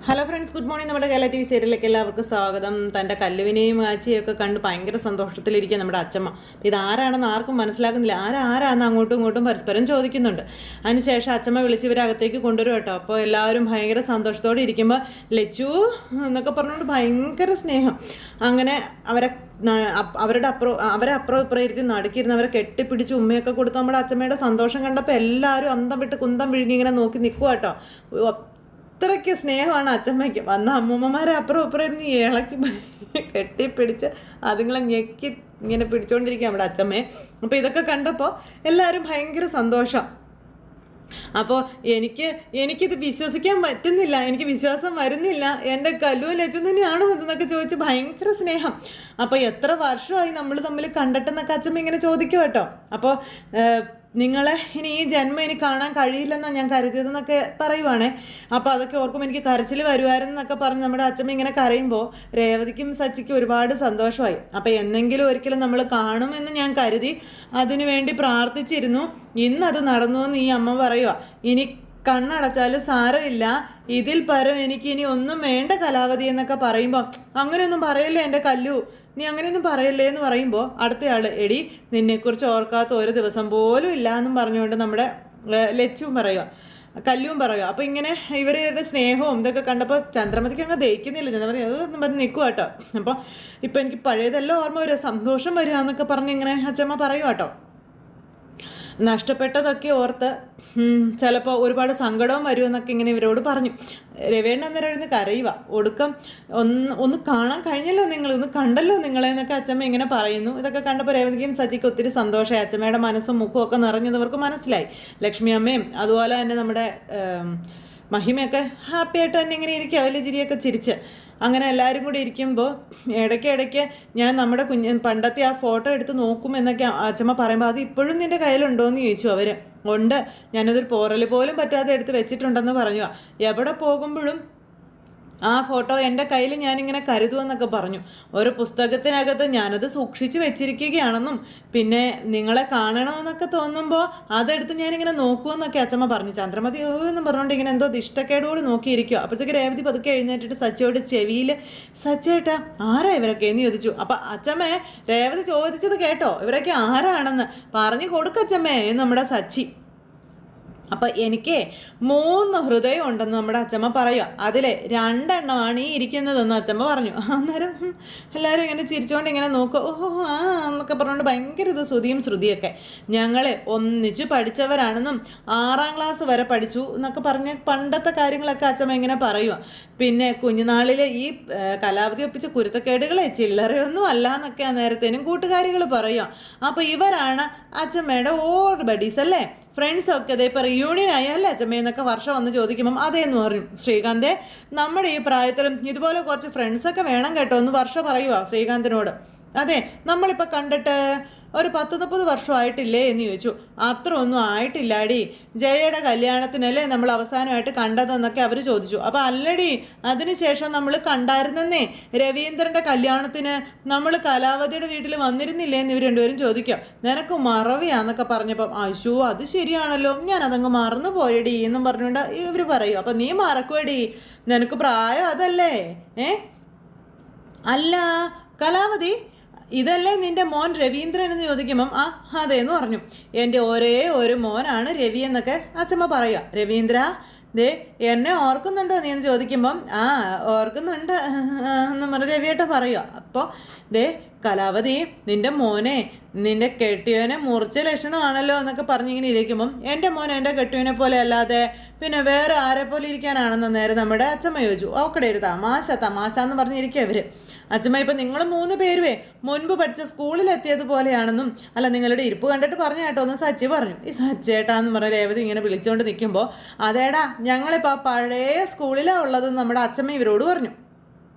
Hello friends, good morning. നമ്മുടെ Kerala TV സീരിയലിലേക്ക് എല്ലാവർക്കും സ്വാഗതം. തൻ്റെ കല്ലുവിനെയും ആച്ചിയൊക്കെ കണ്ട് ഭയങ്കര സന്തോഷത്തിലിരിക്കുക നമ്മുടെ അച്ചമ്മ. ഇതാരാണെന്ന് ആർക്കും മനസ്സിലാക്കുന്നില്ല. ആരാന്ന് അങ്ങോട്ടും ഇങ്ങോട്ടും പരസ്പരം ചോദിക്കുന്നുണ്ട്. അതിനുശേഷം അച്ചമ്മ വിളിച്ച് ഇവരകത്തേക്ക് കൊണ്ടുവരും കേട്ടോ. അപ്പോൾ എല്ലാവരും ഭയങ്കര സന്തോഷത്തോടെ ഇരിക്കുമ്പോൾ ലച്ചു എന്നൊക്കെ പറഞ്ഞുകൊണ്ട് ഭയങ്കര സ്നേഹം. അങ്ങനെ അവരെ അപ്പുറം ഇപ്പുറം ഇരുത്തി നടുക്കിയിരുന്ന് അവരെ കെട്ടിപ്പിടിച്ച് ഉമ്മയൊക്കെ കൊടുത്ത് നമ്മുടെ അച്ചമ്മയുടെ സന്തോഷം കണ്ടപ്പോൾ എല്ലാവരും അന്തം വിട്ട് കുന്തം വിഴുങ്ങി ഇങ്ങനെ നോക്കി നിൽക്കുക കേട്ടോ. അത്രയ്ക്ക് സ്നേഹമാണ് അച്ചമ്മയ്ക്ക്. വന്ന അമ്മൂമ്മമാരെ അപ്പുറം ഇപ്പുറം ഇരുന്ന് ഇളക്കി കെട്ടിപ്പിടിച്ച് അതുങ്ങളെ ഞെക്കി ഇങ്ങനെ പിടിച്ചുകൊണ്ടിരിക്കുക നമ്മുടെ അച്ചമ്മയെ. അപ്പോൾ ഇതൊക്കെ കണ്ടപ്പോൾ എല്ലാവരും ഭയങ്കര സന്തോഷം. അപ്പോൾ എനിക്കിത് വിശ്വസിക്കാൻ പറ്റുന്നില്ല, എനിക്ക് വിശ്വാസം വരുന്നില്ല, എൻ്റെ കല്ലുവും ലച്ചും തന്നെയാണോ ഇതെന്നൊക്കെ ചോദിച്ച് ഭയങ്കര സ്നേഹം. അപ്പോൾ എത്ര വർഷമായി നമ്മൾ തമ്മിൽ കണ്ടിട്ടെന്നൊക്കെ അച്ചമ്മ ഇങ്ങനെ ചോദിക്കും കേട്ടോ. അപ്പോൾ നിങ്ങളെ ഇനി ഈ ജന്മം ഇനി കാണാൻ കഴിയില്ലെന്നാണ് ഞാൻ കരുതിയതെന്നൊക്കെ പറയുവാണേ. അപ്പോൾ അതൊക്കെ ഓർക്കുമ്പോൾ എനിക്ക് കരച്ചിൽ വരുമായിരുന്നൊക്കെ പറഞ്ഞ് നമ്മുടെ അച്ചമ്മ ഇങ്ങനെ കരയുമ്പോൾ രേവതിക്കും സച്ചിക്കും ഒരുപാട് സന്തോഷമായി. അപ്പോൾ എന്നെങ്കിലും ഒരിക്കലും നമ്മൾ കാണുമെന്ന് ഞാൻ കരുതി അതിനു വേണ്ടി പ്രാർത്ഥിച്ചിരുന്നു. ഇന്നത് നടന്നു എന്ന് ഈ അമ്മ പറയുക. ഇനി കണ്ണടച്ചാൽ സാരമില്ല, ഇതിൽ പരം എനിക്ക് ഇനി ഒന്നും വേണ്ട കലാവതി എന്നൊക്കെ പറയുമ്പോൾ അങ്ങനെയൊന്നും പറയല്ലേ എൻ്റെ കല്ലു, നീ അങ്ങനെയൊന്നും പറയല്ലേ എന്ന് പറയുമ്പോൾ അടുത്തയാൾ എടി നിന്നെക്കുറിച്ച് ഓർക്കാത്ത ഒരു ദിവസം പോലും ഇല്ല എന്നും പറഞ്ഞുകൊണ്ട് നമ്മുടെ ലച്ചുവും പറയുക, കല്ലുവും പറയുക. അപ്പോൾ ഇങ്ങനെ ഇവരുടെ സ്നേഹവും ഇതൊക്കെ കണ്ടപ്പോൾ ചന്ദ്രമതിക്ക് അങ്ങ് ദഹിക്കുന്നില്ല. ചന്ദ്രമതി എന്ന് പറഞ്ഞ് നിൽക്കുക കേട്ടോ. അപ്പോൾ ഇപ്പം എനിക്ക് പഴയതെല്ലാം ഓർമ്മ വരിക, സന്തോഷം വരിക എന്നൊക്കെ പറഞ്ഞ് ഇങ്ങനെ അച്ചമ്മ പറയുക കേട്ടോ. നഷ്ടപ്പെട്ടതൊക്കെ ഓർത്ത് ചിലപ്പോൾ ഒരുപാട് സങ്കടവും വരുമെന്നൊക്കെ ഇങ്ങനെ ഇവരോട് പറഞ്ഞു. രവേണ്ണ അന്നേരം എഴുന്ന് കരയുക. ഒടുക്കം ഒന്ന് കാണാൻ കഴിഞ്ഞല്ലോ, ഒന്ന് കണ്ടല്ലോ നിങ്ങളെന്നൊക്കെ അച്ചമ്മ ഇങ്ങനെ പറയുന്നു. ഇതൊക്കെ കണ്ടപ്പോൾ രേവതിക്കും സച്ചിക്കും ഒത്തിരി സന്തോഷമായി. അച്ചമ്മയുടെ മനസ്സും മുഖവും ഒക്കെ നിറഞ്ഞതവർക്ക് മനസ്സിലായി. ലക്ഷ്മി അമ്മയും അതുപോലെ തന്നെ നമ്മുടെ മഹിമയൊക്കെ ഹാപ്പി ആയിട്ട് തന്നെ ഇങ്ങനെ ഇരിക്കുക, വലിയ ചിരിയൊക്കെ ചിരിച്ച്. അങ്ങനെ എല്ലാവരും കൂടി ഇരിക്കുമ്പോൾ ഇടയ്ക്ക് ഞാൻ നമ്മുടെ പണ്ടത്തെ ആ ഫോട്ടോ എടുത്ത് നോക്കും എന്നൊക്കെ അച്ചമ്മ പറയുമ്പോൾ അത് ഇപ്പോഴും നിൻ്റെ കയ്യിലുണ്ടോ എന്ന് ചോദിച്ചു അവർ. ഉണ്ട്, ഞാനതൊരു പോറൽ പോലും പറ്റാതെ എടുത്ത് വെച്ചിട്ടുണ്ടെന്ന് പറഞ്ഞു. എവിടെ പോകുമ്പോഴും ആ ഫോട്ടോ എൻ്റെ കയ്യിൽ ഞാനിങ്ങനെ കരുതുമെന്നൊക്കെ പറഞ്ഞു. ഒരു പുസ്തകത്തിനകത്ത് ഞാനത് സൂക്ഷിച്ച് വെച്ചിരിക്കുകയാണെന്നും പിന്നെ നിങ്ങളെ കാണണമെന്നൊക്കെ തോന്നുമ്പോൾ അതെടുത്ത് ഞാനിങ്ങനെ നോക്കുമെന്നൊക്കെ അച്ചമ്മ പറഞ്ഞു. ചന്ദ്രമതി എന്നും പറഞ്ഞുകൊണ്ട് ഇങ്ങനെ എന്തോ ദിഷ്ടക്കേടോട് നോക്കിയിരിക്കുക. അപ്പോഴത്തേക്ക് രേവതി പതുക്കെ എഴുന്നേറ്റിട്ട് സച്ചിയോട് ചെവിയിൽ, സച്ചേട്ടാ ആരാ ഇവരൊക്കെ എന്ന് ചോദിച്ചു. അപ്പം അച്ചമ്മേ രേവതി ചോദിച്ചത് കേട്ടോ, ഇവരൊക്കെ ആരാണെന്ന് പറഞ്ഞു കൊടുക്കച്ചമ്മേ എന്ന് നമ്മുടെ സച്ചി. അപ്പം എനിക്ക് 3 ഹൃദയം ഉണ്ടെന്ന് നമ്മുടെ അച്ചമ്മ പറയുക. അതിൽ 2 എണ്ണമാണ് ഈ ഇരിക്കുന്നതെന്ന് അച്ചമ്മ പറഞ്ഞു. അന്നേരം എല്ലാവരും ഇങ്ങനെ ചിരിച്ചുകൊണ്ട് ഇങ്ങനെ നോക്കുക. ഓഹോ ആ എന്നൊക്കെ പറഞ്ഞുകൊണ്ട് ഭയങ്കര ഇത് ശ്രുതിയും ശ്രുതിയൊക്കെ. ഞങ്ങൾ ഒന്നിച്ച് പഠിച്ചവരാണെന്നും 6ാം ക്ലാസ് വരെ പഠിച്ചു എന്നൊക്കെ പറഞ്ഞ് പണ്ടത്തെ കാര്യങ്ങളൊക്കെ അച്ചമ്മ ഇങ്ങനെ പറയുക. പിന്നെ കുഞ്ഞുനാളിൽ ഈ കലാവധി ഒപ്പിച്ച കുരുത്തക്കേടുകളെ ചില്ലറയൊന്നും അല്ല എന്നൊക്കെ നേരത്തേനും കൂട്ടുകാരികൾ പറയുക. അപ്പോൾ ഇവരാണ് അച്ചമ്മയുടെ ഓൾഡ് ബഡീസ് അല്ലേ, ഫ്രണ്ട്സൊക്കെ അതേ ഇപ്പോൾ റിയൂണിയൻ ആയല്ലേ അച്ചമ്മയെന്നൊക്കെ വർഷം വന്ന് ചോദിക്കുമ്പം അതേന്ന് പറഞ്ഞു. ശ്രീകാന്തേ നമ്മുടെ ഈ പ്രായത്തിലും ഇതുപോലെ കുറച്ച് ഫ്രണ്ട്സൊക്കെ വേണം കേട്ടോ എന്ന് വർഷം പറയുക ശ്രീകാന്തിനോട്. അതെ നമ്മളിപ്പോൾ കണ്ടിട്ട് ഒരു 10-30 വർഷമായിട്ടില്ലേ എന്ന് ചോദിച്ചു. അത്ര ഒന്നും ആയിട്ടില്ലാടി, ജയയുടെ കല്യാണത്തിനല്ലേ നമ്മൾ അവസാനമായിട്ട് കണ്ടതെന്നൊക്കെ അവർ ചോദിച്ചു. അപ്പോൾ അല്ലടി അതിനുശേഷം നമ്മൾ കണ്ടായിരുന്നേ, രവീന്ദ്രൻ്റെ കല്യാണത്തിന് നമ്മൾ കലാവതിയുടെ വീട്ടിൽ വന്നിരുന്നില്ലേ എന്ന് ഇവർ രണ്ടുപേരും ചോദിക്കും. നിനക്ക് മറവിയാന്നൊക്കെ പറഞ്ഞപ്പം അശു അത് ശരിയാണല്ലോ, ഞാനതങ്ങ് മറന്നു പോയടി എന്നും പറഞ്ഞുകൊണ്ട് ഇവർ പറയും. അപ്പം നീ മറക്കുവടി, നിനക്ക് പ്രായം അതല്ലേ. അല്ല കലാവതി ഇതല്ലേ നിൻ്റെ മോൻ രവീന്ദ്രൻ എന്ന് ചോദിക്കുമ്പം അതേന്ന് പറഞ്ഞു. എൻ്റെ ഒരേ ഒരു മോനാണ് രവി എന്നൊക്കെ അച്ചമ്മ പറയുക. രവീന്ദ്ര ദേ എന്നെ ഓർക്കുന്നുണ്ടോ നീ എന്ന് ചോദിക്കുമ്പം ഓർക്കുന്നുണ്ട് എന്ന് പറഞ്ഞ രവിയേട്ട പറയുക. അപ്പോൾ ദേ കലാവതി നിൻ്റെ മോനെ നിൻ്റെ കെട്ടിയവനെ മുറിച്ച ലക്ഷണമാണല്ലോ എന്നൊക്കെ പറഞ്ഞിങ്ങനെ ഇരിക്കുമ്പം എൻ്റെ മോൻ എൻ്റെ കെട്ടിയവനെ പോലെ അല്ലാതെ പിന്നെ വേറെ ആരെ പോലെ ഇരിക്കാനാണെന്ന് നേരെ നമ്മുടെ അച്ചമ്മ ചോദിച്ചു. ഓക്കടെ ഒരു തമാശ എന്ന് പറഞ്ഞിരിക്കുക അവർ. അച്ചമ്മ ഇപ്പം നിങ്ങൾ 3 പേരുവേ മുൻപ് പഠിച്ച സ്കൂളിലെത്തിയതുപോലെയാണെന്നും അല്ല നിങ്ങളുടെ ഇരിപ്പ് കണ്ടിട്ട് പറഞ്ഞു കേട്ടോ എന്ന് സച്ചി പറഞ്ഞു. ഈ സച്ചേട്ടാന്ന് പറഞ്ഞ രേവതി ഇങ്ങനെ വിളിച്ചുകൊണ്ട് നിൽക്കുമ്പോൾ അതേടാ ഞങ്ങളിപ്പോൾ പഴയ സ്കൂളിലാണ് ഉള്ളതെന്ന് നമ്മുടെ അച്ചമ്മ ഇവരോട് പറഞ്ഞു.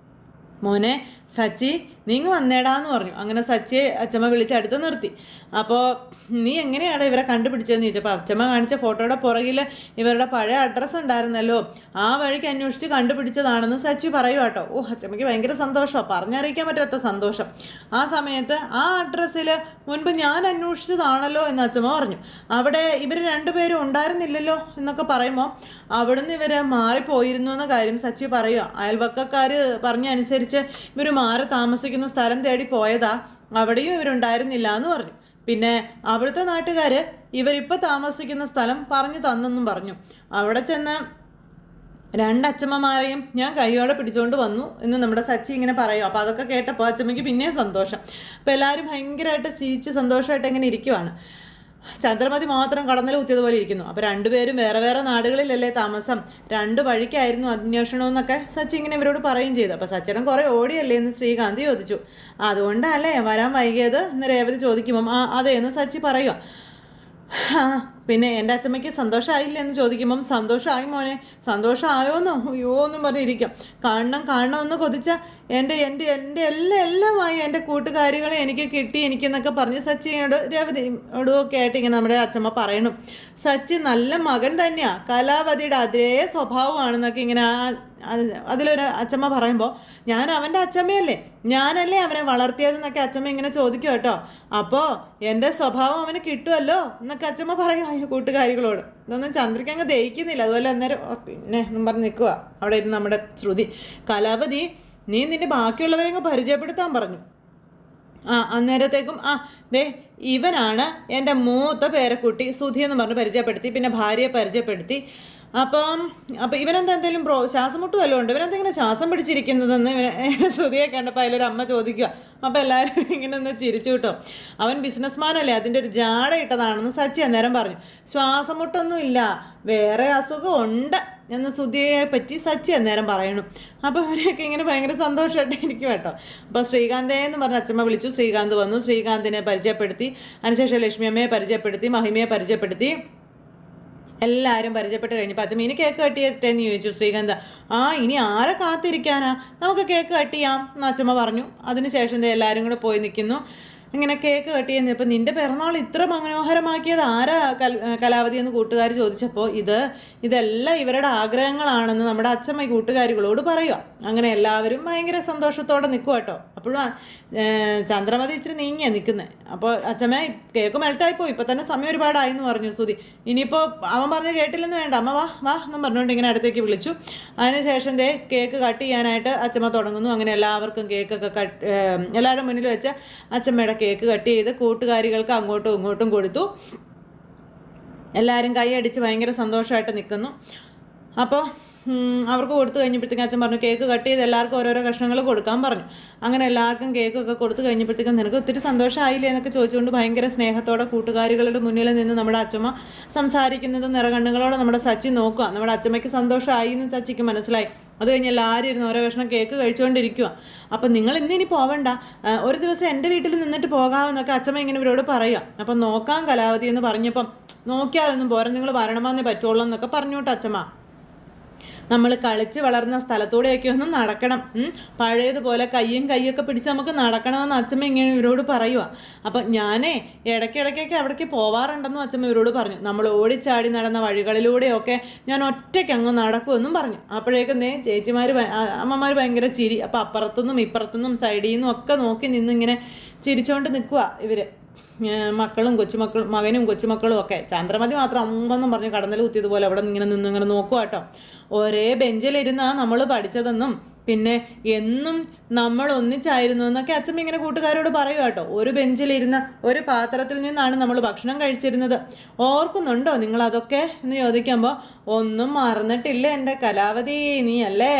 മോനെ സച്ചി നീങ്ങ് വന്നേടാന്ന് പറഞ്ഞു. അങ്ങനെ സച്ചിയെ അച്ചമ്മ വിളിച്ച് അടുത്ത് നിർത്തി. അപ്പോൾ നീ എങ്ങനെയാണ് ഇവരെ കണ്ടുപിടിച്ചതെന്ന് ചോദിച്ചപ്പോൾ അച്ചമ്മ കാണിച്ച ഫോട്ടോയുടെ പുറകിൽ ഇവരുടെ പഴയ അഡ്രസ്സ് ഉണ്ടായിരുന്നല്ലോ, ആ വഴിക്ക് അന്വേഷിച്ച് കണ്ടുപിടിച്ചതാണെന്ന് സച്ചി പറയുക കേട്ടോ. ഓ, അച്ചമ്മയ്ക്ക് ഭയങ്കര സന്തോഷമാണ്, പറഞ്ഞറിയിക്കാൻ പറ്റാത്ത സന്തോഷം. ആ സമയത്ത് ആ അഡ്രസ്സിൽ മുൻപ് ഞാൻ അന്വേഷിച്ചതാണല്ലോ എന്ന് അച്ചമ്മ പറഞ്ഞു. അവിടെ ഇവർ രണ്ടുപേരും ഉണ്ടായിരുന്നില്ലല്ലോ എന്നൊക്കെ പറയുമ്പോൾ അവിടുന്ന് ഇവർ മാറിപ്പോയിരുന്നു എന്ന കാര്യം സച്ചി പറയുക. അയൽവക്കക്കാർ പറഞ്ഞ അനുസരിച്ച് ഇവർ മാറി താമസിക്കുന്ന സ്ഥലം തേടി പോയതാ, അവിടെയും ഇവരുണ്ടായിരുന്നില്ല എന്ന് പറഞ്ഞു. പിന്നെ അവിടുത്തെ നാട്ടുകാർ ഇവരിപ്പോൾ താമസിക്കുന്ന സ്ഥലം പറഞ്ഞു തന്നെന്നും പറഞ്ഞു. അവിടെ ചെന്ന് രണ്ടച്ഛമ്മമാരെയും ഞാൻ കൈയോടെ പിടിച്ചുകൊണ്ട് വന്നു എന്ന് നമ്മുടെ സച്ചി ഇങ്ങനെ പറയും. അപ്പോൾ അതൊക്കെ കേട്ടപ്പോൾ അച്ചമ്മയ്ക്ക് പിന്നെയും സന്തോഷം. അപ്പോൾ എല്ലാവരും ഭയങ്കരമായിട്ട് ചിരിച്ച് സന്തോഷമായിട്ട് ഇങ്ങനെ ഇരിക്കുവാണ്. ചന്ദ്രമതി മാത്രം കടന്നൽ കുത്തിയതുപോലെ ഇരിക്കുന്നു. അപ്പോൾ രണ്ടുപേരും വേറെ വേറെ നാടുകളിലല്ലേ താമസം, രണ്ട് വഴിക്കായിരുന്നു അന്വേഷണമെന്നൊക്കെ സച്ചി ഇങ്ങനെ ഇവരോട് പറയുകയും ചെയ്തു. അപ്പോൾ സച്ചിടം കുറേ ഓടിയല്ലേ എന്ന് ശ്രീകാന്ത് ചോദിച്ചു. അതുകൊണ്ടല്ലേ വരാൻ വൈകിയത് എന്ന് രേവതി ചോദിക്കുമ്പം അതെ എന്ന് സച്ചി പറയുക. പിന്നെ എൻ്റെ അച്ഛമ്മയ്ക്ക് സന്തോഷമായില്ല എന്ന് ചോദിക്കുമ്പം സന്തോഷമായി മോനെ, സന്തോഷമായോന്നോ അയ്യോ എന്നും പറഞ്ഞിരിക്കും. കാണണമെന്ന് കൊതിച്ച എൻ്റെ എല്ലാമായി എൻ്റെ കൂട്ടുകാരികളെ എനിക്ക് കിട്ടി എനിക്കെന്നൊക്കെ പറഞ്ഞ് സച്ചിയോട് രേവതിയോടും ഒക്കെ ആയിട്ട് ഇങ്ങനെ നമ്മുടെ അച്ഛമ്മ പറയണം. സച്ചി നല്ല മകൻ തന്നെയാണ്, കലാവതിയുടെ അതേ സ്വഭാവമാണെന്നൊക്കെ ഇങ്ങനെ അതിലൊരു അച്ഛമ്മ പറയുമ്പോൾ ഞാൻ അവൻ്റെ അച്ഛമ്മയല്ലേ, ഞാനല്ലേ അവനെ വളർത്തിയതെന്നൊക്കെ അച്ഛമ്മ ഇങ്ങനെ ചോദിക്കും കേട്ടോ. അപ്പോൾ എൻ്റെ സ്വഭാവം അവന് കിട്ടുമല്ലോ എന്നൊക്കെ അച്ഛമ്മ പറയും കൂട്ടുകാരികളോട്. ഇതൊന്നും ചന്ദ്രയ്ക്ക് അങ്ങ് ദഹിക്കുന്നില്ല. അതുപോലെ അന്നേരം പിന്നെ എന്നും പറഞ്ഞ് നിൽക്കുക അവിടെ ഇരുന്ന് നമ്മുടെ ശ്രുതി. കലാവതി നീ നിന്റെ ബാക്കിയുള്ളവരെ അങ്ങ് പരിചയപ്പെടുത്താൻ പറഞ്ഞു. അന്നേരത്തേക്കും ദേ ഇവനാണ് എൻ്റെ മൂത്ത പേരക്കുട്ടി സുധി എന്ന് പറഞ്ഞ് പരിചയപ്പെടുത്തി. പിന്നെ ഭാര്യയെ പരിചയപ്പെടുത്തി. അപ്പം ഇവനെന്താ എന്തെങ്കിലും ശ്വാസം മുട്ടും വല്ലതും ഉണ്ട്, ഇവനെന്തെങ്കിലും ശ്വാസം പിടിച്ചിരിക്കുന്നതെന്ന് സുധിയെ കണ്ടപ്പോൾ അതിലൊരു അമ്മ ചോദിക്കുക. അപ്പോൾ എല്ലാവരും ഇങ്ങനെ ഒന്ന് ചിരിച്ചു കേട്ടോ. അവൻ ബിസിനസ്മാനല്ലേ, അതിൻ്റെ ഒരു ജാട ഇട്ടതാണെന്ന് സച്ചി അന്നേരം പറഞ്ഞു. ശ്വാസം മുട്ടൊന്നും ഇല്ല, വേറെ അസുഖം ഉണ്ട് എന്ന് സുധിയെ പറ്റി സച്ചി അന്നേരം പറയണു. അപ്പോൾ അവരെയൊക്കെ ഇങ്ങനെ ഭയങ്കര സന്തോഷമായിട്ട് ഇരിക്കും കേട്ടോ. അപ്പോൾ ശ്രീകാന്തേ എന്ന് പറഞ്ഞ അച്ഛമ്മ വിളിച്ചു. ശ്രീകാന്ത് വന്നു. ശ്രീകാന്തിനെ പരിചയപ്പെടുത്തി. അതിനുശേഷം ലക്ഷ്മി അമ്മയെ പരിചയപ്പെടുത്തി, മഹിമയെ പരിചയപ്പെടുത്തി. എല്ലാവരും പരിചയപ്പെട്ട് കഴിഞ്ഞപ്പോൾ അച്ഛമ്മ ഇനി കേക്ക് കട്ട് ചെയ്തിട്ടേന്ന് ചോദിച്ചു ശ്രീകാന്ത. ഇനി ആരെ കാത്തിരിക്കാനാ, നമുക്ക് കേക്ക് കട്ട് ചെയ്യാം എന്ന് അച്ഛമ്മ പറഞ്ഞു. അതിനുശേഷം എല്ലാവരും കൂടെ പോയി നിൽക്കുന്നു. ഇങ്ങനെ കേക്ക് കട്ട് ചെയ്യുന്നത്. ഇപ്പം നിൻ്റെ പിറന്നാൾ ഇത്ര മനോഹരമാക്കിയത് ആരാ കലാവതി എന്ന് കൂട്ടുകാർ ചോദിച്ചപ്പോൾ ഇതെല്ലാം ഇവരുടെ ആഗ്രഹങ്ങളാണെന്ന് നമ്മുടെ അച്ഛമ്മ ഈ കൂട്ടുകാരികളോട് പറയുക. അങ്ങനെ എല്ലാവരും ഭയങ്കര സന്തോഷത്തോടെ നിൽക്കുക കേട്ടോ. അപ്പോഴും ചന്ദ്രമതി ഇച്ചിരി നീങ്ങിയാണ് നിൽക്കുന്നത്. അപ്പോൾ അച്ഛമ്മ കേക്ക് മെൽട്ടായിപ്പോയി, ഇപ്പോൾ തന്നെ സമയം ഒരുപാടായി എന്ന് പറഞ്ഞു സുധി. ഇനിയിപ്പോൾ അവൻ പറഞ്ഞ് കേട്ടില്ലെന്ന് വേണ്ട, അമ്മ വാ എന്നും പറഞ്ഞുകൊണ്ട് ഇങ്ങനെ അടുത്തേക്ക് വിളിച്ചു. അതിനുശേഷം കേക്ക് കട്ട് ചെയ്യാനായിട്ട് അച്ഛമ്മ തുടങ്ങുന്നു. അങ്ങനെ എല്ലാവർക്കും കേക്കൊക്കെ എല്ലാവരുടെ മുന്നിൽ വെച്ച് അച്ഛമ്മയുടെ കേക്ക് കട്ട് ചെയ്ത് കൂട്ടുകാരികൾക്ക് അങ്ങോട്ടും ഇങ്ങോട്ടും കൊടുത്തു. എല്ലാവരും കൈയടിച്ച് ഭയങ്കര സന്തോഷമായിട്ട് നിൽക്കുന്നു. അപ്പോൾ അവർക്ക് കൊടുത്തു കഴിഞ്ഞപ്പോഴത്തേക്കും അച്ഛൻ പറഞ്ഞു കേക്ക് കട്ട് ചെയ്ത് എല്ലാവർക്കും ഓരോരോ കഷ്ണങ്ങൾ കൊടുക്കാൻ പറഞ്ഞു. അങ്ങനെ എല്ലാവർക്കും കേക്കൊക്കെ കൊടുത്തു കഴിഞ്ഞപ്പോഴത്തേക്കും നിനക്ക് ഒത്തിരി സന്തോഷമായില്ലേ എന്നൊക്കെ ചോദിച്ചുകൊണ്ട് ഭയങ്കര സ്നേഹത്തോടെ കൂട്ടുകാരികളുടെ മുന്നിൽ നിന്ന് നമ്മുടെ അച്ഛമ്മ സംസാരിക്കുന്നത് നിറകണ്ണുകളോടെ നമ്മുടെ സച്ചി നോക്കുക. നമ്മുടെ അച്ഛമ്മയ്ക്ക് സന്തോഷമായി എന്ന് സച്ചിക്ക് മനസ്സിലായി. അത് കഴിഞ്ഞ് എല്ലാവരും ഇരുന്ന് ഓരോ കഷ്ണം കേക്ക് കഴിച്ചുകൊണ്ടിരിക്കുക. അപ്പം നിങ്ങൾ ഇന്നിനി പോവണ്ട, ഒരു ദിവസം എൻ്റെ വീട്ടിൽ നിന്നിട്ട് പോകാമെന്നൊക്കെ അച്ഛമ്മ ഇങ്ങനെ ഇവരോട് പറയുക. അപ്പം നോക്കാം കലാവതി എന്ന് പറഞ്ഞപ്പം നോക്കിയാലൊന്നും പോരാ, നിങ്ങൾ വരണമെന്നേ പറ്റുള്ളൂ എന്നൊക്കെ പറഞ്ഞു കേട്ടോ അച്ഛമ്മ. നമ്മൾ കളിച്ച് വളർന്ന സ്ഥലത്തൂടെയൊക്കെ ഒന്ന് നടക്കണം, പഴയതുപോലെ കൈയൊക്കെ പിടിച്ച് നമുക്ക് നടക്കണമെന്ന് അച്ഛമ്മ ഇങ്ങനെ ഇവരോട് പറയുക. അപ്പം ഞാനേ ഇടയ്ക്കിടയ്ക്കൊക്കെ അവിടേക്ക് പോവാറുണ്ടെന്നും അച്ഛമ്മ ഇവരോട് പറഞ്ഞു. നമ്മൾ ഓടിച്ചാടി നടന്ന വഴികളിലൂടെയൊക്കെ ഞാൻ ഒറ്റയ്ക്ക് അങ്ങ് നടക്കുമെന്നും പറഞ്ഞു. അപ്പോഴേക്കും ചേച്ചിമാർ അമ്മമാർ ഭയങ്കര ചിരി. അപ്പം അപ്പുറത്തുനിന്നും ഇപ്പുറത്തുനിന്നും സൈഡിൽ നിന്നും ഒക്കെ നോക്കി നിന്നിങ്ങനെ ചിരിച്ചുകൊണ്ട് നിൽക്കുക ഇവർ മക്കളും മകനും കൊച്ചുമക്കളും ഒക്കെ. ചന്ദ്രമതി മാത്രം അമ്പെന്നും പറഞ്ഞ് കടന്നൽ കുത്തിയതുപോലെ അവിടെ ഇങ്ങനെ ഇങ്ങനെ നോക്കുക കേട്ടോ. ഒരേ ബെഞ്ചിലിരുന്നാ നമ്മൾ പഠിച്ചതെന്നും പിന്നെ എന്നും നമ്മൾ ഒന്നിച്ചായിരുന്നു എന്നൊക്കെ അച്ഛമ്മ ഇങ്ങനെ കൂട്ടുകാരോട് പറയുക കേട്ടോ. ഒരു ബെഞ്ചിലിരുന്ന ഒരു പാത്രത്തിൽ നിന്നാണ് നമ്മൾ ഭക്ഷണം കഴിച്ചിരുന്നത്, ഓർക്കുന്നുണ്ടോ നിങ്ങളതൊക്കെ എന്ന് ചോദിക്കുമ്പോൾ ഒന്നും മറന്നിട്ടില്ല എൻ്റെ കലാവതി നീ അല്ലേ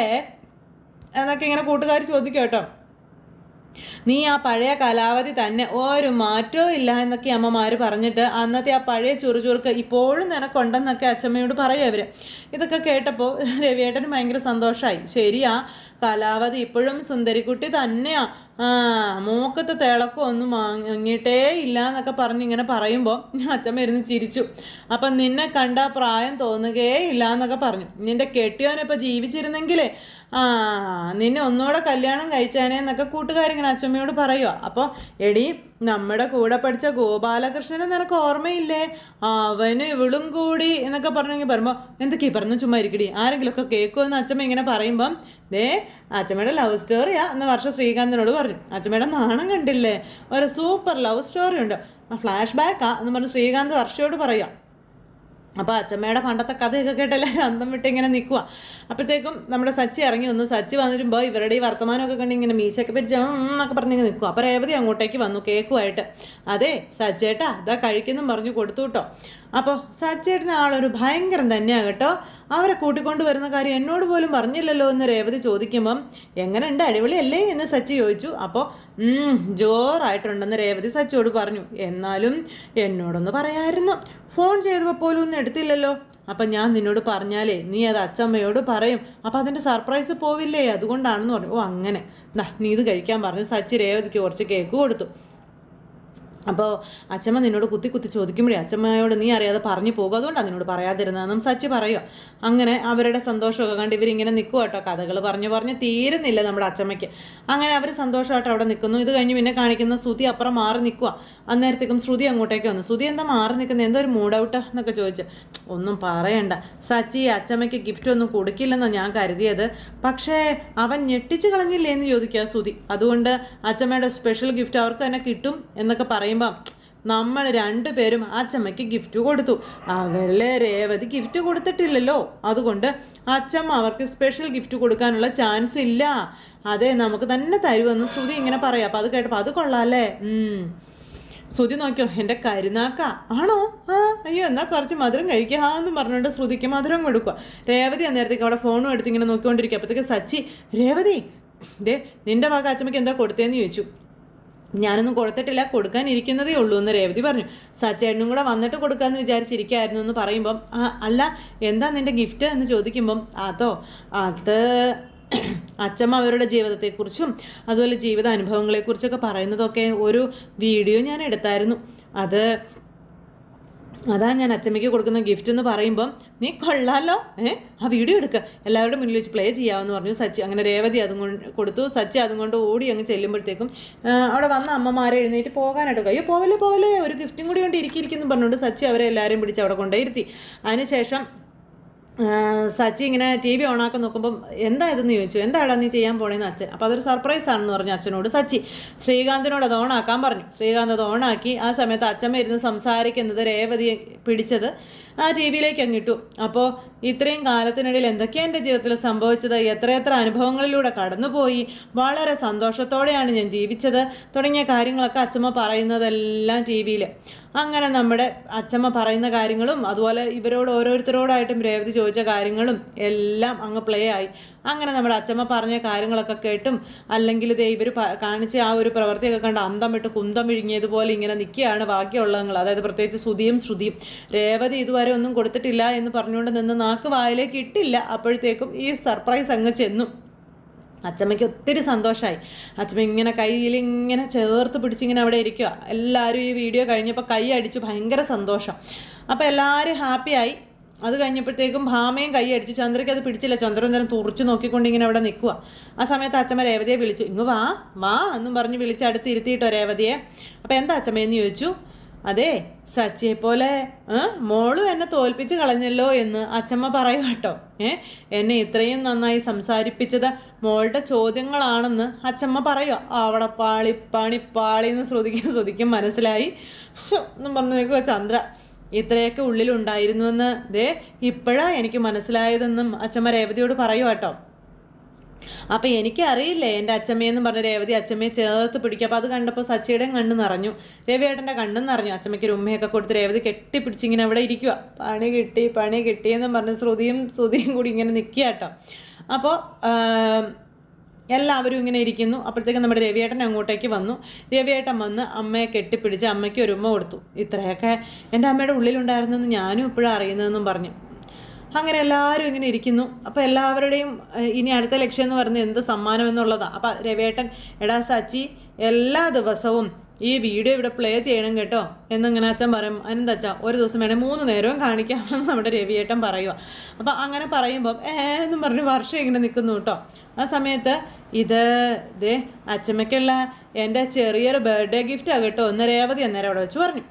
എന്നൊക്കെ ഇങ്ങനെ കൂട്ടുകാർ ചോദിക്കും കേട്ടോ. നീ ആ പഴയ കലാവതി തന്നെ, ഒരു മാറ്റവും ഇല്ല എന്നൊക്കെ അമ്മമാർ പറഞ്ഞിട്ട് അന്നത്തെ ആ പഴയ ചുറുചുറുക്ക് ഇപ്പോഴും നിനക്കുണ്ടെന്നൊക്കെ അച്ഛമ്മയോട് പറയും അവർ. ഇതൊക്കെ കേട്ടപ്പോൾ രവിയേട്ടന് ഭയങ്കര സന്തോഷമായി. ശരിയാ, കലാവതി ഇപ്പോഴും സുന്ദരിക്കുട്ടി തന്നെയാണ്, ആ മൂക്കത്തെ തിളക്കം ഒന്നും വാങ്ങിയിട്ടേ ഇല്ല എന്നൊക്കെ പറഞ്ഞ് ഇങ്ങനെ പറയുമ്പോൾ അച്ഛമ്മ ഇരുന്ന് ചിരിച്ചു. അപ്പം നിന്നെ കണ്ട പ്രായം തോന്നുകയേ ഇല്ല എന്നൊക്കെ പറഞ്ഞു. നിന്റെ കെട്ടിയോനിപ്പോൾ ജീവിച്ചിരുന്നെങ്കിലേ നിന്നെ ഒന്നുകൂടെ കല്യാണം കഴിച്ചാനേ എന്നൊക്കെ കൂട്ടുകാരിങ്ങനെ അച്ഛമ്മയോട് പറയുക. അപ്പോൾ എടി നമ്മുടെ കൂടെ പഠിച്ച ഗോപാലകൃഷ്ണനെ നിനക്ക് ഓർമ്മയില്ലേ, അവനും ഇവളും കൂടി എന്നൊക്കെ പറഞ്ഞെങ്കിൽ പറയുമ്പോൾ എന്തൊക്കെയാ പറഞ്ഞു ചുമ്മാ ഇരിക്കടി, ആരെങ്കിലുമൊക്കെ കേൾക്കുമെന്ന് അച്ഛമ്മ ഇങ്ങനെ പറയുമ്പം അച്ഛമ്മയുടെ ലവ് സ്റ്റോറിയാ എന്ന് വർഷ ശ്രീകാന്തിനോട് പറഞ്ഞു. അച്ഛമ്മയുടെ നാണം കണ്ടില്ലേ, ഒരു സൂപ്പർ ലവ് സ്റ്റോറി ഉണ്ട്, ഫ്ലാഷ് ബാക്കാ എന്ന് പറഞ്ഞ് ശ്രീകാന്ത് വർഷയോട് പറയുക. അപ്പോൾ അച്ഛമ്മയുടെ പണ്ടത്തെ കഥയൊക്കെ കേട്ടെല്ലാവരും അന്തം വിട്ട് ഇങ്ങനെ നിൽക്കുക. അപ്പോഴത്തേക്കും നമ്മുടെ സച്ചി ഇറങ്ങി വന്നു. സച്ചി വന്നിരുമ്പോൾ ഇവരുടെ ഈ വർത്തമാനമൊക്കെ കണ്ട് ഇങ്ങനെ മീശയൊക്കെ പിരിച്ച് എന്നൊക്കെ പറഞ്ഞിങ്ങനെ നിൽക്കുക. അപ്പോൾ രേവതി അങ്ങോട്ടേക്ക് വന്നു കേക്കുമായിട്ട്. അതെ സച്ചേട്ടാ ഇതാ കഴിക്കുന്നും പറഞ്ഞു കൊടുത്തു കേട്ടോ. അപ്പോൾ സച്ചേട്ടന് ആളൊരു ഭയങ്കരം തന്നെയാണ് കേട്ടോ, അവരെ കൂട്ടിക്കൊണ്ട് വരുന്ന കാര്യം എന്നോട് പോലും പറഞ്ഞില്ലല്ലോ എന്ന് രേവതി ചോദിക്കുമ്പം എങ്ങനെയുണ്ട് അടിപൊളിയല്ലേ എന്ന് സച്ചി ചോദിച്ചു. അപ്പോൾ ജോറായിട്ടുണ്ടെന്ന് രേവതി സച്ചിയോട് പറഞ്ഞു. എന്നാലും എന്നോടൊന്ന് പറയായിരുന്നു, ഫോൺ ചെയ്തപ്പോൾ പോലും ഒന്നും എടുത്തില്ലല്ലോ. അപ്പം ഞാൻ നിന്നോട് പറഞ്ഞാലേ നീ അത് അച്ചമ്മയോട് പറയും, അപ്പം അതിൻ്റെ സർപ്രൈസ് പോവില്ലേ, അതുകൊണ്ടാണെന്ന് പറഞ്ഞു. ഓ അങ്ങനെ, നീ ഇത് കഴിക്കാൻ പറഞ്ഞു. സച്ചി രേവതിക്ക് കുറച്ച് കേക്ക് കൊടുത്തു. അപ്പോൾ അച്ഛമ്മ നിന്നോട് കുത്തി കുത്തി ചോദിക്കുമ്പോഴേ അച്ഛമ്മയോട് നീ അറിയാതെ പറഞ്ഞു പോകും, അതുകൊണ്ടാണ് നിന്നോട് പറയാതിരുന്നതെന്നും സച്ചി പറയുക. അങ്ങനെ അവരുടെ സന്തോഷമൊക്കെ കണ്ട് ഇവരിങ്ങനെ നിൽക്കുക കേട്ടോ. കഥകൾ പറഞ്ഞ് തീരുന്നില്ല നമ്മുടെ അച്ഛമ്മയ്ക്ക്. അങ്ങനെ അവർ സന്തോഷമായിട്ട് അവിടെ നിൽക്കുന്നു. ഇത് കഴിഞ്ഞ് പിന്നെ കാണിക്കുന്ന ശ്രുതി അപ്പുറം മാറി നിൽക്കുക. അന്നേരത്തേക്കും ശ്രുതി അങ്ങോട്ടേക്ക് വന്നു. ശ്രുതി എന്താ മാറി നിൽക്കുന്നത്, എന്തോ ഒരു മൂഡ് ഔട്ട് എന്നൊക്കെ ചോദിച്ചു. ഒന്നും പറയണ്ട, സച്ചി അച്ഛമ്മയ്ക്ക് ഗിഫ്റ്റ് ഒന്നും കൊടുക്കില്ലെന്നാണ് ഞാൻ കരുതിയത്, പക്ഷേ അവൻ ഞെട്ടിച്ച് കളഞ്ഞില്ലേ എന്ന് ചോദിക്കുക ശ്രുതി. അതുകൊണ്ട് അച്ഛമ്മയുടെ സ്പെഷ്യൽ ഗിഫ്റ്റ് അവർക്ക് തന്നെ കിട്ടും എന്നൊക്കെ പറയും. നമ്മൾ രണ്ടുപേരും അച്ഛമ്മയ്ക്ക് ഗിഫ്റ്റ് കൊടുത്തു, അവരിലെ രേവതി ഗിഫ്റ്റ് കൊടുത്തിട്ടില്ലല്ലോ, അതുകൊണ്ട് അച്ഛമ്മ അവർക്ക് സ്പെഷ്യൽ ഗിഫ്റ്റ് കൊടുക്കാനുള്ള ചാൻസ് ഇല്ല, അതെ നമുക്ക് തന്നെ തരുമെന്ന് ശ്രുതി ഇങ്ങനെ പറയാം. അപ്പം അത് കേട്ടപ്പോൾ അത് കൊള്ളാമല്ലേ. ശ്രുതി നോക്കിയോ, എൻ്റെ കരുനാക്ക ആണോ, അയ്യോ എന്നാൽ കുറച്ച് മധുരം കഴിക്കാമെന്ന് പറഞ്ഞുകൊണ്ട് ശ്രുതിക്ക് മധുരം കൊടുക്കുക. രേവതി അന്നേരത്തേക്ക് അവിടെ ഫോണും എടുത്ത് ഇങ്ങനെ നോക്കിക്കൊണ്ടിരിക്കുക. അപ്പോഴത്തേക്ക് സച്ചി രേവതി നിന്റെ ഭാഗം അച്ഛമ്മയ്ക്ക് എന്താ കൊടുത്തതെന്ന് ചോദിച്ചു. ഞാനൊന്നും കൊടുത്തിട്ടില്ല, കൊടുക്കാനിരിക്കുന്നതേ ഉള്ളൂ എന്ന് രേവതി പറഞ്ഞു. സച്ചേട്ടനും കൂടെ വന്നിട്ട് കൊടുക്കാമെന്ന് വിചാരിച്ചിരിക്കുകയായിരുന്നു എന്ന് പറയുമ്പം അല്ല എന്താ നിൻ്റെ ഗിഫ്റ്റ് എന്ന് ചോദിക്കുമ്പം അത് അച്ഛമ്മ അവരുടെ ജീവിതത്തെക്കുറിച്ചും അതുപോലെ ജീവിത അനുഭവങ്ങളെക്കുറിച്ചൊക്കെ പറയുന്നതൊക്കെ ഒരു വീഡിയോ ഞാൻ എടുത്തായിരുന്നു, അതാ ഞാൻ അച്ഛമ്മയ്ക്ക് കൊടുക്കുന്ന ഗിഫ്റ്റ് എന്ന് പറയുമ്പം നീ കൊള്ളാലോ, ആ വീഡിയോ എടുക്കുക എല്ലാവരുടെ മുന്നിൽ വെച്ച് പ്ലേ ചെയ്യാമെന്ന് പറഞ്ഞു സച്ചി. അങ്ങനെ രേവതി അതും കൊണ്ട് കൊടുത്തു. സച്ചി അതും കൊണ്ട് ഓടി അങ്ങ് ചെല്ലുമ്പോഴത്തേക്കും അവിടെ വന്ന അമ്മമാരെ എഴുന്നേറ്റ് പോകാനായിട്ട് അയ്യോ പോവല്ലേ ഒരു ഗിഫ്റ്റും കൂടി കൊണ്ട് ഇരിക്കുന്നു പറഞ്ഞുകൊണ്ട് സച്ചി അവരെ എല്ലാവരെയും പിടിച്ച് അവിടെ കൊണ്ടുപോയിരുത്തി. അതിനുശേഷം സച്ചി ഇങ്ങനെ ടി വി ഓണാക്കി നോക്കുമ്പം എന്താ ഇതെന്ന് ചോദിച്ചു. എന്താടാ നീ ചെയ്യാൻ പോണേന്ന് അച്ഛൻ. അപ്പോൾ അതൊരു സർപ്രൈസ് ആണെന്ന് പറഞ്ഞു അച്ഛനോട് സച്ചി. ശ്രീകാന്തിനോട് അത് ഓണാക്കാൻ പറഞ്ഞു. ശ്രീകാന്ത് അത് ഓണാക്കി. ആ സമയത്ത് അച്ഛമ്മ ഇരുന്ന് സംസാരിക്കുന്നത് രേവതി പിടിച്ചത് ആ ടി വിയിലേക്ക് അങ്ങിട്ടു. അപ്പോൾ ഇത്രയും കാലത്തിനിടയിൽ എന്തൊക്കെയാണ് എൻ്റെ ജീവിതത്തിൽ സംഭവിച്ചത്, എത്രയെത്ര അനുഭവങ്ങളിലൂടെ കടന്നുപോയി, വളരെ സന്തോഷത്തോടെയാണ് ഞാൻ ജീവിച്ചത് തുടങ്ങിയ കാര്യങ്ങളൊക്കെ അച്ഛമ്മ പറയുന്നതെല്ലാം ടി വിയിൽ. അങ്ങനെ നമ്മുടെ അച്ഛമ്മ പറയുന്ന കാര്യങ്ങളും അതുപോലെ ഇവരോട് ഓരോരുത്തരോടായിട്ടും രേവതി ചോദിച്ച കാര്യങ്ങളും എല്ലാം അങ്ങ് പ്ലേ ആയി. അങ്ങനെ നമ്മുടെ അച്ഛമ്മ പറഞ്ഞ കാര്യങ്ങളൊക്കെ കേട്ടും അല്ലെങ്കിൽ ഇവർ കാണിച്ച ആ ഒരു പ്രവൃത്തിയൊക്കെ കണ്ട് അന്തം വിട്ട് കുന്തം വിഴുങ്ങിയതുപോലെ ഇങ്ങനെ നിൽക്കുകയാണ് ബാക്കിയുള്ളവങ്ങൾ. അതായത് പ്രത്യേകിച്ച് ശ്രുതിയും രേവതി ഇതുവരെ ഒന്നും കൊടുത്തിട്ടില്ല എന്ന് പറഞ്ഞുകൊണ്ട് നിന്ന് നാക്ക് വായിലേക്ക് ഇട്ടില്ല. അപ്പോഴത്തേക്കും ഈ സർപ്രൈസ് അങ്ങ് ചെന്നു. അച്ഛമ്മയ്ക്ക് ഒത്തിരി സന്തോഷമായി. അച്ഛമ്മ ഇങ്ങനെ കയ്യിൽ ഇങ്ങനെ ചേർത്ത് പിടിച്ചിങ്ങനെ അവിടെ ഇരിക്കുക. എല്ലാവരും ഈ വീഡിയോ കഴിഞ്ഞപ്പോൾ കൈ അടിച്ചു, ഭയങ്കര സന്തോഷം. അപ്പോൾ എല്ലാവരും ഹാപ്പിയായി. അത് കഴിഞ്ഞപ്പോഴത്തേക്കും ഭാമയും കൈ അടിച്ചു. ചന്ദ്രയ്ക്ക് അത് പിടിച്ചില്ല. ചന്ദ്രൻ നേരം തുറച്ചു നോക്കിക്കൊണ്ട് ഇങ്ങനെ അവിടെ നിൽക്കുക. ആ സമയത്ത് അച്ഛമ്മ രേവതിയെ വിളിച്ചു. ഇങ്ങ് വാ എന്നും പറഞ്ഞ് വിളിച്ച് അടുത്ത് ഇരുത്തിയിട്ടോ രേവതിയെ. അപ്പോൾ എന്താ അച്ഛമ്മയെന്ന് ചോദിച്ചു. അതെ സച്ചിയെ പോലെ മോളും എന്നെ തോൽപ്പിച്ച് കളഞ്ഞല്ലോ എന്ന് അച്ഛമ്മ പറയും കേട്ടോ. എന്നെ ഇത്രയും നന്നായി സംസാരിപ്പിച്ചത് മോളുടെ ചോദ്യങ്ങളാണെന്ന് അച്ഛമ്മ പറയുക. അവിടെ പാളി എന്ന് ശ്രുതിക്കും മനസ്സിലായി. എന്നും പറഞ്ഞു നിൽക്കുക ചന്ദ്ര. ഇത്രയൊക്കെ ഉള്ളിലുണ്ടായിരുന്നുവെന്ന് ഇപ്പോഴാണ് എനിക്ക് മനസ്സിലായതെന്നും അച്ഛമ്മ രേവതിയോട് പറയുക കേട്ടോ. അപ്പം എനിക്കറിയില്ലേ എൻ്റെ അച്ഛമ്മയെന്നും പറഞ്ഞ രേവതി അച്ഛമ്മയെ ചേർത്ത് പിടിക്കുക. അപ്പോൾ അത് കണ്ടപ്പോൾ സച്ചിയുടെയും കണ്ണ് നിറഞ്ഞു, രവിയേട്ടൻ്റെ കണ്ണും നിറഞ്ഞു. അച്ഛമ്മയ്ക്ക് ഒരു ഉമ്മയൊക്കെ കൊടുത്ത് രേവതി കെട്ടിപ്പിടിച്ചിങ്ങനെ അവിടെ ഇരിക്കുക. പണി കിട്ടിയെന്നും പറഞ്ഞ് ശ്രുതിയും കൂടി ഇങ്ങനെ നിൽക്കുക കേട്ടോ. അപ്പോൾ എല്ലാവരും ഇങ്ങനെ ഇരിക്കുന്നു. അപ്പോഴത്തേക്കും നമ്മുടെ രവിയേട്ടൻ അങ്ങോട്ടേക്ക് വന്നു. രവിയേട്ടൻ വന്ന് അമ്മയെ കെട്ടിപ്പിടിച്ച് അമ്മയ്ക്ക് ഒരു ഉമ്മ കൊടുത്തു. ഇത്രയൊക്കെ എൻ്റെ അമ്മയുടെ ഉള്ളിലുണ്ടായിരുന്നെന്ന് ഞാനും ഇപ്പോഴും അറിയുന്നതെന്നും പറഞ്ഞു. അങ്ങനെ എല്ലാവരും ഇങ്ങനെ ഇരിക്കുന്നു. അപ്പോൾ എല്ലാവരുടെയും ഇനി അടുത്ത ലക്ഷ്യം എന്ന് പറയുന്നത് എന്ത് സമ്മാനം എന്നുള്ളതാണ്. അപ്പോൾ രവേട്ടൻ, എടാ സച്ചി, എല്ലാ ദിവസവും ഈ വീഡിയോ ഇവിടെ പ്ലേ ചെയ്യണം കേട്ടോ എന്നിങ്ങനെ അച്ഛൻ പറയും. അതിനെന്താ അച്ഛാ, ഒരു ദിവസം വേണേൽ 3 നേരവും കാണിക്കാമെന്ന് നമ്മുടെ രവിയേട്ടൻ പറയുക. അപ്പോൾ അങ്ങനെ പറയുമ്പം എന്നും പറഞ്ഞ് വർഷം ഇങ്ങനെ നിൽക്കുന്നു കേട്ടോ. ആ സമയത്ത് ദേ അച്ഛമ്മയ്ക്കുള്ള എൻ്റെ ചെറിയൊരു ബർത്ത്ഡേ ഗിഫ്റ്റാണ് കേട്ടോ എന്ന് രേവതി അന്നേരം അവിടെ വെച്ച് പറഞ്ഞു.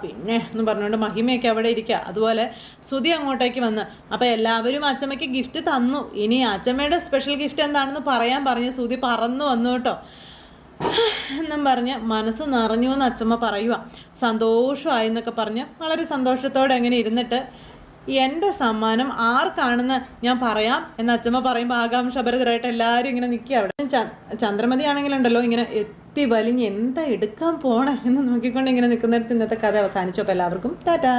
പിന്നെ എന്ന് പറഞ്ഞുകൊണ്ട് മഹിമയൊക്കെ അവിടെ ഇരിക്കുക. അതുപോലെ ശ്രുതി അങ്ങോട്ടേക്ക് വന്ന് അപ്പോൾ എല്ലാവരും അച്ചമ്മയ്ക്ക് ഗിഫ്റ്റ് തന്നു. ഇനി അച്ചമ്മയുടെ സ്പെഷ്യൽ ഗിഫ്റ്റ് എന്താണെന്ന് പറഞ്ഞ് ശ്രുതി പറന്നു വന്നു കേട്ടോ എന്നും പറഞ്ഞ് മനസ്സ് നിറഞ്ഞു എന്ന് അച്ചമ്മ പറയുക. സന്തോഷമായി എന്നൊക്കെ പറഞ്ഞ് വളരെ സന്തോഷത്തോടെ അങ്ങനെ ഇരുന്നിട്ട് എൻ്റെ സമ്മാനം ആർക്കാണെന്ന് ഞാൻ പറയാം എന്ന് അച്ചമ്മ പറയുമ്പോൾ ആകാംക്ഷഭരിതരായിട്ട് എല്ലാവരും ഇങ്ങനെ നിൽക്കുക അവിടെ. ചന്ദ്രമതി ആണെങ്കിലുണ്ടല്ലോ ഇങ്ങനെ എത്തി വലിഞ്ഞ് എന്താ എടുക്കാൻ പോണേ എന്ന് നോക്കിക്കൊണ്ട് ഇങ്ങനെ നിൽക്കുന്നിടത്ത് ഇന്നത്തെ കഥ അവസാനിച്ചു. അപ്പോൾ എല്ലാവർക്കും ടാറ്റാ.